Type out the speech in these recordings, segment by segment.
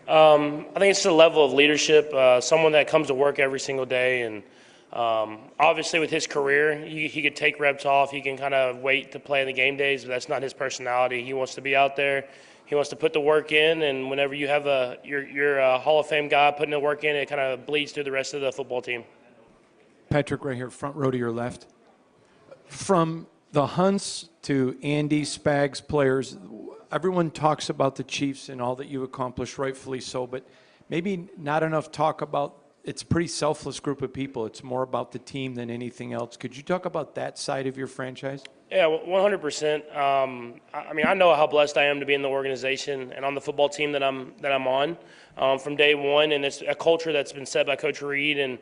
I think it's the level of leadership, someone that comes to work every single day. And obviously with his career, he could take reps off. He can kind of wait to play in the game days, but that's not his personality. He wants to be out there. He wants to put the work in, and whenever you have your Hall of Fame guy putting the work in, it kind of bleeds through the rest of the football team. Patrick, right here, front row to your left. From the Hunts to Andy, Spags players, everyone talks about the Chiefs and all that you accomplished, rightfully so, but maybe not enough talk about it's a pretty selfless group of people. It's more about the team than anything else. Could you talk about that side of your franchise? Yeah, 100%. I mean, I know how blessed I am to be in the organization and on the football team that I'm on from day one, and it's a culture that's been set by Coach Reed, and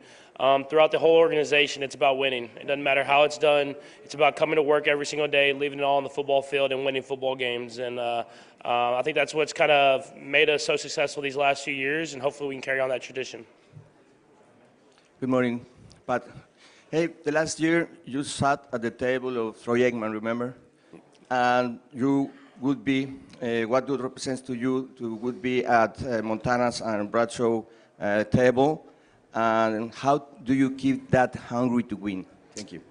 throughout the whole organization, it's about winning. It doesn't matter how it's done. It's about coming to work every single day, leaving it all on the football field, and winning football games. And I think that's what's kind of made us so successful these last few years, and hopefully we can carry on that tradition. Good morning, Pat. Hey, the last year you sat at the table of Troy Aikman, remember? And you would be, what it represents to you would be at Montana's and Bradshaw table. And how do you keep that hungry to win? Thank you.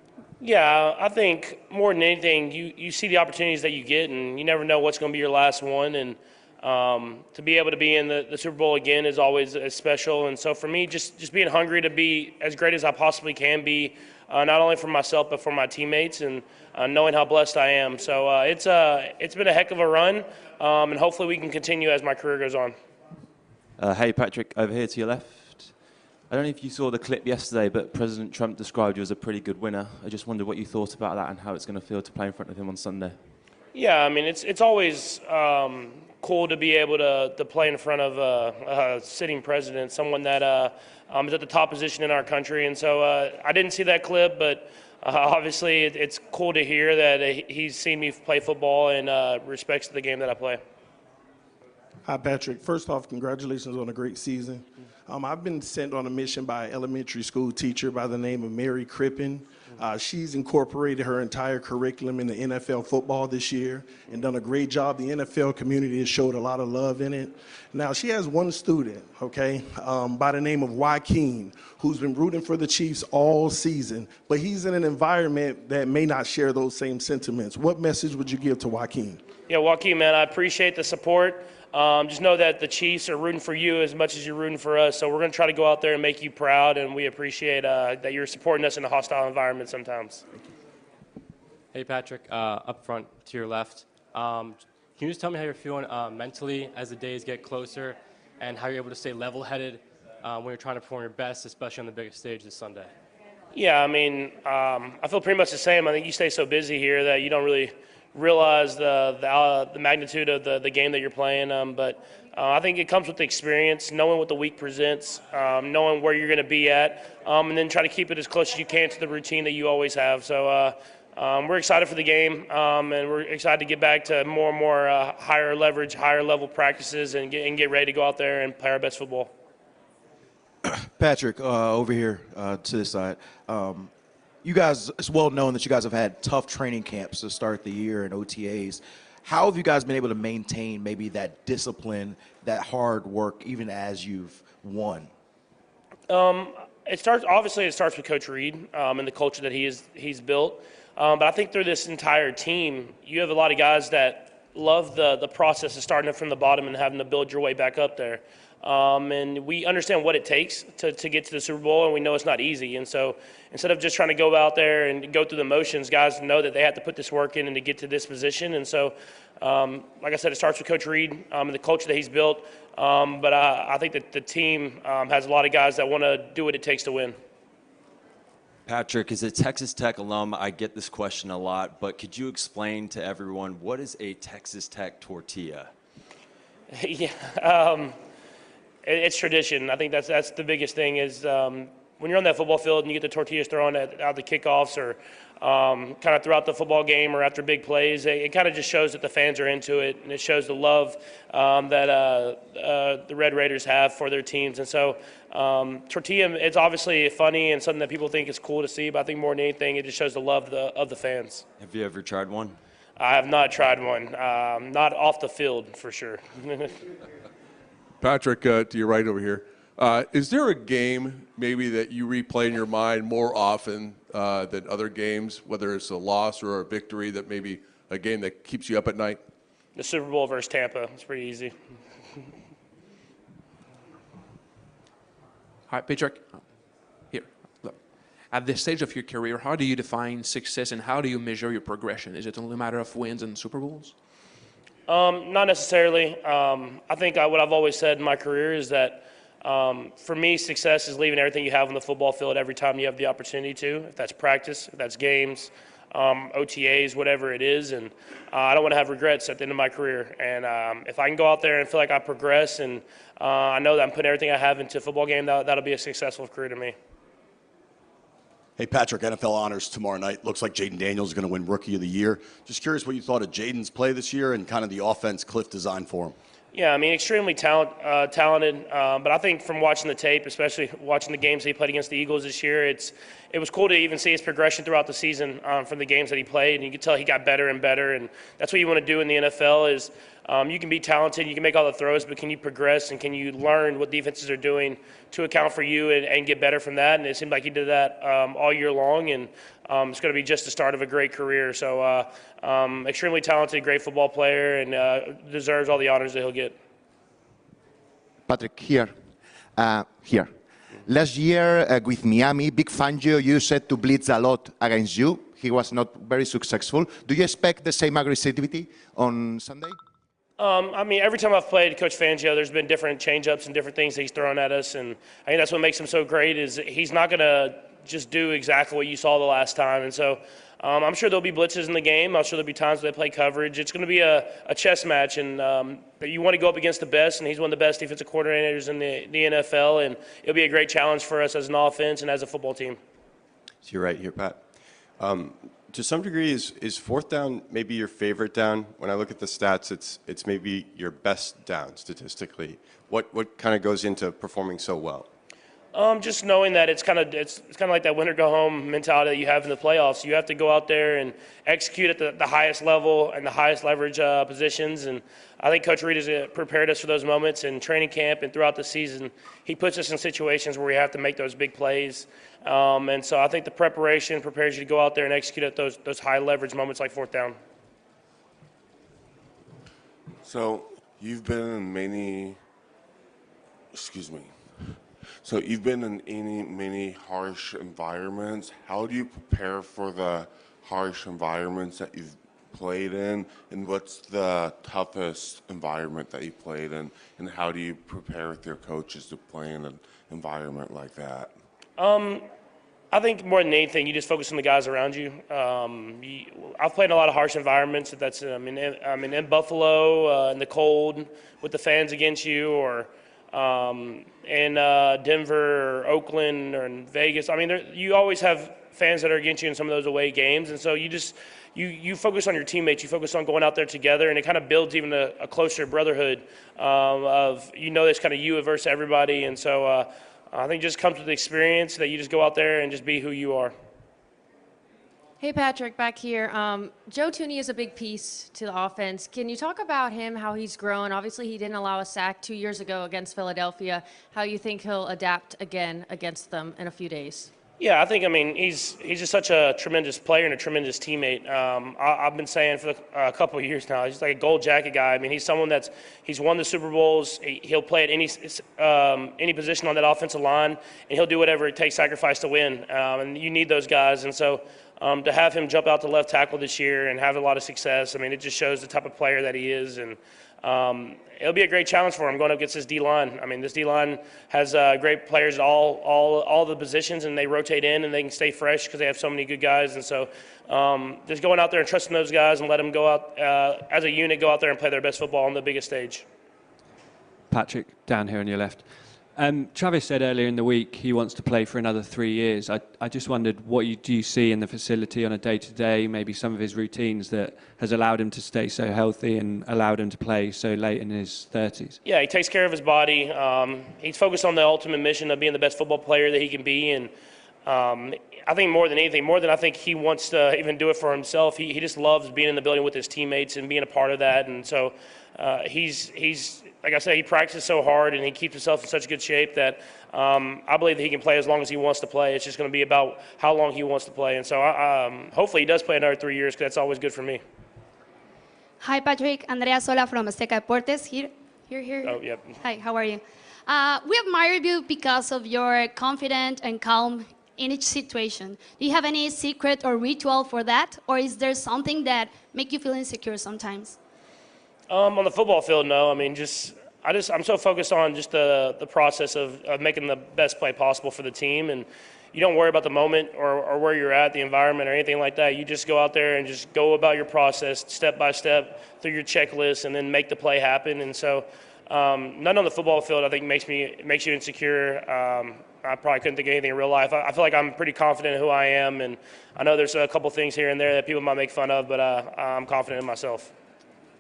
Yeah, I think more than anything, you see the opportunities that you get, and you never know what's going to be your last one. And to be able to be in the Super Bowl again is always special. And so for me, just being hungry to be as great as I possibly can be, not only for myself but for my teammates, and knowing how blessed I am. So it's been a heck of a run, and hopefully we can continue as my career goes on. Hey, Patrick, over here to your left. I don't know if you saw the clip yesterday, but President Trump described you as a pretty good winner. I just wondered what you thought about that and how it's going to feel to play in front of him on Sunday. Yeah, I mean, it's always cool to be able to play in front of a sitting president, someone that is at the top position in our country. And so I didn't see that clip, but obviously it's cool to hear that he's seen me play football and respects the game that I play. Hi, Patrick. First off, congratulations on a great season. I've been sent on a mission by an elementary school teacher by the name of Mary Crippen. She's incorporated her entire curriculum in the NFL football this year and done a great job. The NFL community has showed a lot of love in it. Now, she has one student, okay, by the name of Joaquin, who's been rooting for the Chiefs all season, but he's in an environment that may not share those same sentiments. What message would you give to Joaquin? Yeah, Joaquin, man, I appreciate the support. Just know that the Chiefs are rooting for you as much as you're rooting for us. So we're going to try to go out there and make you proud, and we appreciate that you're supporting us in a hostile environment sometimes. Hey, Patrick, up front to your left. Can you just tell me how you're feeling mentally as the days get closer, and how you're able to stay level-headed when you're trying to perform your best, especially on the biggest stage this Sunday? Yeah, I mean, I feel pretty much the same. I think you stay so busy here that you don't really realize the magnitude of the game that you're playing. But I think it comes with the experience, knowing what the week presents, knowing where you're going to be at, and then try to keep it as close as you can to the routine that you always have. So we're excited for the game, and we're excited to get back to more and more higher leverage, higher level practices, and get ready to go out there and play our best football. Patrick, over here to this side. You guys, it's well known that you guys have had tough training camps to start the year and OTAs. How have you guys been able to maintain maybe that discipline, that hard work, even as you've won? It starts with Coach Reed and the culture that he's built. But I think through this entire team, you have a lot of guys that love the process of starting from the bottom and having to build your way back up there. And we understand what it takes to get to the Super Bowl, and we know it's not easy. And so instead of just trying to go out there and go through the motions, guys know that they have to put this work in and to get to this position. And so, like I said, it starts with Coach Reed and the culture that he's built. But I think that the team has a lot of guys that want to do what it takes to win. Patrick, as a Texas Tech alum, I get this question a lot, but could you explain to everyone what is a Texas Tech tortilla? Yeah. It's tradition. I think that's the biggest thing is when you're on that football field and you get the tortillas thrown out the kickoffs or kind of throughout the football game or after big plays, it kind of just shows that the fans are into it, and it shows the love that the Red Raiders have for their teams. And so tortilla, it's obviously funny and something that people think is cool to see, but I think more than anything, it just shows the love of the fans. Have you ever tried one? I have not tried one. Not off the field, for sure. Patrick, to your right over here. Is there a game maybe that you replay in your mind more often than other games, whether it's a loss or a victory, that maybe a game that keeps you up at night? The Super Bowl versus Tampa. It's pretty easy. All right, Patrick. Here, look. At this stage of your career, how do you define success and how do you measure your progression? Is it only a matter of wins and Super Bowls? Not necessarily. I think what I've always said in my career is that for me, success is leaving everything you have on the football field every time you have the opportunity to, if that's practice, if that's games, OTAs, whatever it is. And I don't want to have regrets at the end of my career. And if I can go out there and feel like I progress and I know that I'm putting everything I have into a football game, that'll be a successful career to me. Hey, Patrick, NFL honors tomorrow night. Looks like Jayden Daniels is going to win Rookie of the Year. Just curious what you thought of Jayden's play this year and kind of the offense Cliff designed for him. Yeah, I mean, extremely talented. But I think from watching the tape, especially watching the games that he played against the Eagles this year, it was cool to even see his progression throughout the season from the games that he played. And you could tell he got better and better. And that's what you want to do in the NFL is you can be talented, you can make all the throws, but can you progress and can you learn what defenses are doing to account for you and get better from that? And it seemed like he did that all year long. And it's going to be just the start of a great career. So extremely talented, great football player, and deserves all the honors that he'll get. Patrick, here. Last year with Miami, Vic Fangio used to blitz a lot against you. He was not very successful. Do you expect the same aggressivity on Sunday? I mean, every time I've played Coach Fangio, there's been different change-ups and different things that he's thrown at us. And I think that's what makes him so great is he's not going to just do exactly what you saw the last time. And so I'm sure there'll be blitzes in the game. I'm sure there'll be times where they play coverage. It's going to be a chess match, and you want to go up against the best, and he's one of the best defensive coordinators in the NFL, and it'll be a great challenge for us as an offense and as a football team. So you're right here, Pat. To some degree, is fourth down maybe your favorite down? When I look at the stats, it's maybe your best down statistically. What kind of goes into performing so well? Just knowing that it's kind of like that win or go home mentality that you have in the playoffs. You have to go out there and execute at the highest level and the highest leverage positions. And I think Coach Reid has prepared us for those moments in training camp and throughout the season. He puts us in situations where we have to make those big plays. And so I think the preparation prepares you to go out there and execute at those high leverage moments like fourth down. So you've been in many. So you've been in many harsh environments. How do you prepare for the harsh environments that you've played in? And what's the toughest environment that you played in? And how do you prepare with your coaches to play in an environment like that? I think more than anything, you just focus on the guys around you. I've played in a lot of harsh environments. That's in Buffalo, in the cold, with the fans against you, or in Denver or Oakland or in Vegas. I mean, you always have fans that are against you in some of those away games, and so you focus on your teammates. You focus on going out there together, and it kind of builds even a closer brotherhood of it's kind of you versus everybody. And so I think it just comes with the experience that you just go out there and just be who you are. Hey, Patrick, back here. Joe Thuney is a big piece to the offense. Can you talk about him, how he's grown? Obviously, he didn't allow a sack 2 years ago against Philadelphia. How you think he'll adapt again against them in a few days? Yeah, I think, he's just such a tremendous player and a tremendous teammate. I've been saying for a couple of years now, he's like a gold jacket guy. I mean, he's someone he's won the Super Bowls. He'll play at any position on that offensive line, and he'll do whatever it takes, sacrifice to win. And you need those guys. And so to have him jump out to left tackle this year and have a lot of success, it just shows the type of player that he is. And it'll be a great challenge for him going up against this D-line. This D-line has great players at all the positions, and they rotate in and they can stay fresh because they have so many good guys. And so just going out there and trusting those guys and let them go out as a unit, go out there and play their best football on the biggest stage. Patrick, down here on your left. Travis said earlier in the week he wants to play for another 3 years. I just wondered what do you see in the facility on a day-to-day, maybe some of his routines that has allowed him to stay so healthy and allowed him to play so late in his 30s? Yeah, he takes care of his body. He's focused on the ultimate mission of being the best football player that he can be. And I think more than anything, more than I think he wants to even do it for himself, he just loves being in the building with his teammates and being a part of that. And so he's like I said, he practices so hard and he keeps himself in such good shape that I believe that he can play as long as he wants to play. It's just going to be about how long he wants to play. And so hopefully he does play another 3 years because that's always good for me. Hi, Patrick. Andrea Sola from Azteca Deportes. Here. Oh, yep. Hi, how are you? We admire you because of your confident and calm in each situation. Do you have any secret or ritual for that? Or is there something that make you feel insecure sometimes? On the football field, no. I mean, I'm so focused on just the process of making the best play possible for the team, and you don't worry about the moment or where you're at, the environment, or anything like that. You just go out there and just go about your process step by step through your checklist, and then make the play happen. And so, none on the football field I think makes you insecure. I probably couldn't think of anything in real life. I feel like I'm pretty confident in who I am, and I know there's a couple things here and there that people might make fun of, but I'm confident in myself.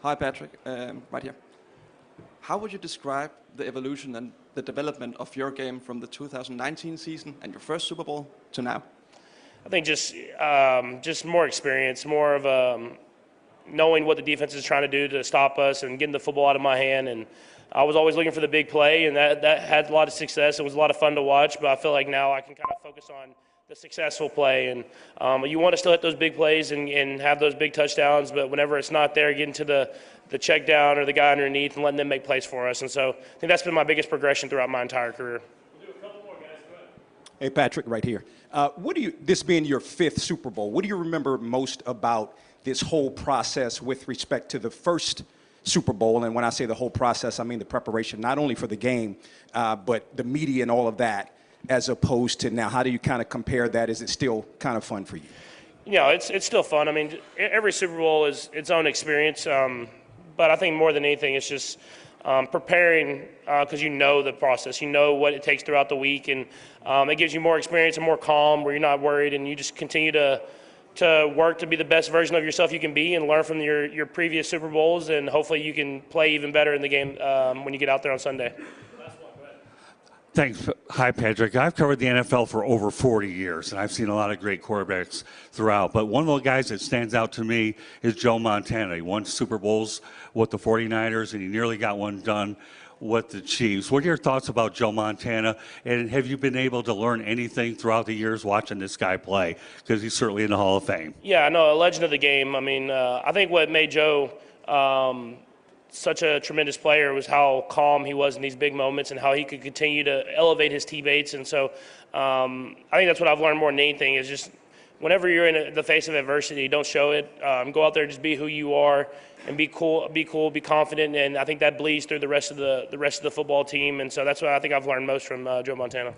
Hi, Patrick. Right here. How would you describe the evolution and the development of your game from the 2019 season and your first Super Bowl to now? I think just more experience, more of knowing what the defense is trying to do to stop us and getting the football out of my hand. And I was always looking for the big play, and that had a lot of success. It was a lot of fun to watch, but I feel like now I can kind of focus on the successful play. And you want to still hit those big plays and have those big touchdowns, but whenever it's not there, getting to the check down or the guy underneath and letting them make plays for us. And so I think that's been my biggest progression throughout my entire career. Hey, Patrick, right here. This being your 5th Super Bowl, what do you remember most about this whole process with respect to the first Super Bowl? And when I say the whole process, I mean the preparation, not only for the game, but the media and all of that, as opposed to now. How do you kind of compare that? Is it still kind of fun for you? Yeah, it's still fun. I mean, every Super Bowl is its own experience, but I think more than anything, it's just preparing because you know the process, you know what it takes throughout the week, and it gives you more experience and more calm where you're not worried, and you just continue to work to be the best version of yourself you can be and learn from your previous Super Bowls, and hopefully you can play even better in the game when you get out there on Sunday. Thanks. Hi, Patrick. I've covered the NFL for over 40 years, and I've seen a lot of great quarterbacks throughout. But one of the guys that stands out to me is Joe Montana. He won Super Bowls with the 49ers, and he nearly got one done with the Chiefs. What are your thoughts about Joe Montana, and have you been able to learn anything throughout the years watching this guy play? Because he's certainly in the Hall of Fame. Yeah, I know, a legend of the game. I mean, I think what made Joe such a tremendous player was how calm he was in these big moments and how he could continue to elevate his teammates. And so I think that's what I've learned more than anything is just whenever you're in the face of adversity, don't show it. Go out there, just be who you are, and be cool, be confident. And I think that bleeds through the rest of the football team. And so that's what I think I've learned most from Joe Montana.